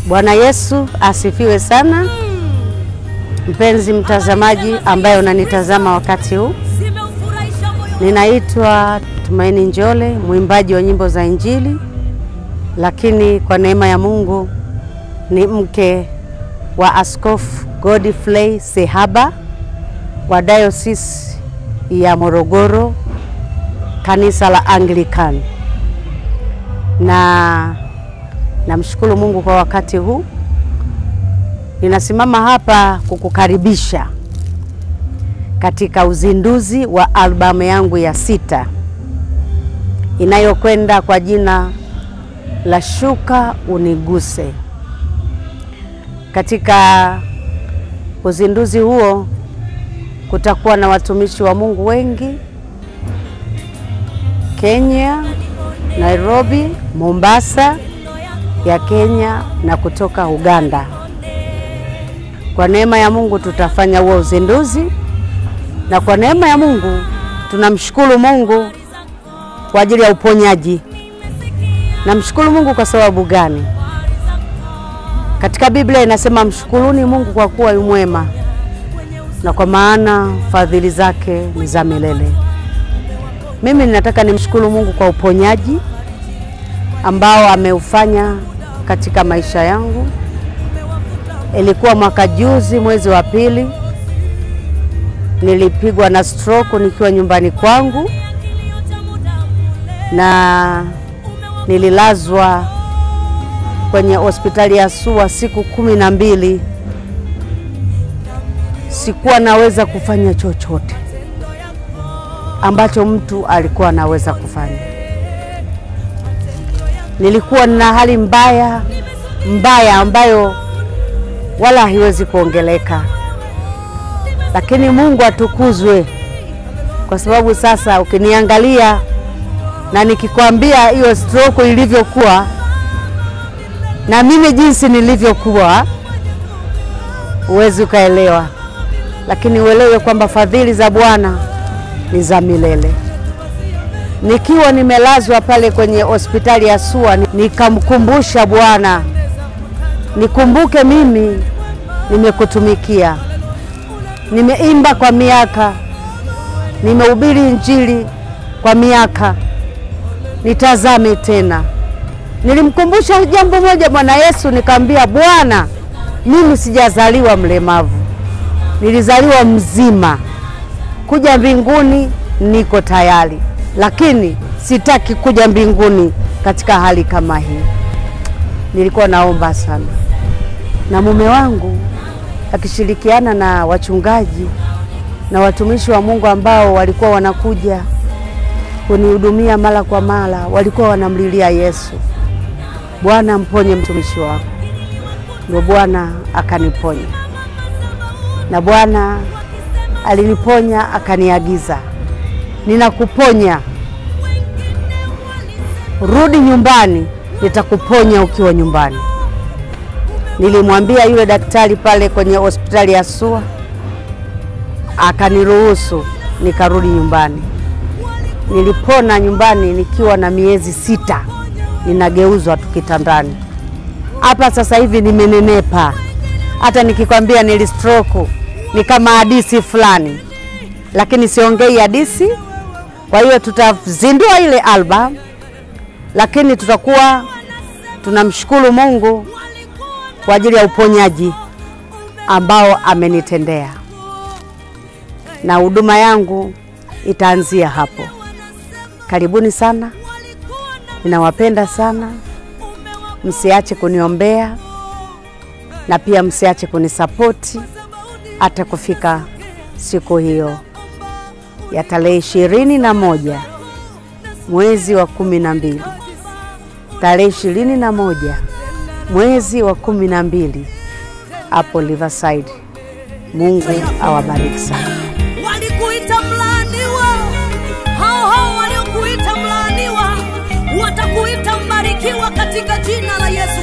Bwana Yesu asifiwe sana. Mpenzi mtazamaji ambaye unanitazama wakati huu, ninaitwa Tumaini Njole, mwimbaji wa nyimbo za Injili, lakini kwa neema ya Mungu ni mke wa Askofu Godfrey Sehaba wa Diocese ya Morogoro, kanisa la Anglican. Namshukuru Mungu kwa wakati huu. Ninasimama hapa kukukaribisha katika uzinduzi wa albamu yangu ya 6 inayokwenda kwa jina la Shuka Uniguse. Katika uzinduzi huo kutakuwa na watumishi wa Mungu wengi Kenya, Nairobi, Mombasa ya Kenya na kutoka Uganda. Kwa neema ya Mungu tutafanya huo uzinduzi, na kwa neema ya Mungu tunamshukuru Mungu kwa ajili ya uponyaji. Namshukuru Mungu kwa sababu gani? Katika Biblia inasema mshukuruni Mungu kwa kuwa yu mwema, na kwa maana fadhili zake ni za milele. Mimi ninataka nimshukuru Mungu kwa uponyaji ambao ameufanya katika maisha yangu. Ilikuwa mwaka juzi mwezi wa pili, nilipigwa na stroke nikiwa nyumbani kwangu, na nililazwa kwenye hospitali ya SUA siku 12. Sikuwa naweza kufanya chochote ambacho mtu alikuwa anaweza kufanya. Nilikuwa na hali mbaya ambayo wala haiwezi kuongeleka. Lakini Mungu atukuzwe, kwa sababu sasa ukiniangalia na nikikwambia hiyo stroke ilivyokuwa na mimi jinsi nilivyokuwa, uwezi ukaelewa. Lakini uelewe kwamba fadhili za Bwana ni za milele. Nikiwa nimelazwa pale kwenye hospitali ya SUA, nikamkumbusha Bwana, nikumbuke mimi nimekutumikia. Nimeimba kwa miaka, nimehubiri Injili kwa miaka, nitazame tena. Nilimkumbusha jambo moja Bwana Yesu, nikamwambia Bwana, mimi sijazaliwa mlemavu, nilizaliwa mzima. Kuja mbinguni niko tayari, lakini sitaki kuja mbinguni katika hali kama hii. Nilikuwa naomba sana, na mume wangu akishirikiana na wachungaji na watumishi wa Mungu ambao walikuwa wanakuja kunihudumia mara kwa mara, walikuwa wanamlilia Yesu, Bwana mponye mtumishi wako. Ndio Bwana akaniponya, na Bwana aliniponya akaniagiza, ninakuponya, rudi nyumbani, nitakuponya ukiwa nyumbani. Nilimwambia yule daktari pale kwenye hospitali ya SUA, akaniruhusu nikarudi nyumbani. Nilipona nyumbani nikiwa na miezi 6, ninageuzwa tukitandani. Hapa sasa hivi nimenenepa. Hata nikikwambia nili stroke ni kama hadithi fulani, lakini siongei hadithi. Kwa hiyo tutazindua ile album, lakini tutakuwa tunamshukuru Mungu kwa ajili ya uponyaji ambao amenitendea, na huduma yangu itaanzia hapo. Karibuni sana, ninawapenda sana. Msiache kuniombea, na pia msiache kunisapoti hata kufika siku hiyo ya tarehe 21 mwezi wa 12. Tarehe 21 mwezi wa 12 hapo Riverside. Mungu awabariki sana. Walikuita mlaaniwa, hao waliokuita mlaaniwa watakuita mbarikiwa katika jina la Yesu.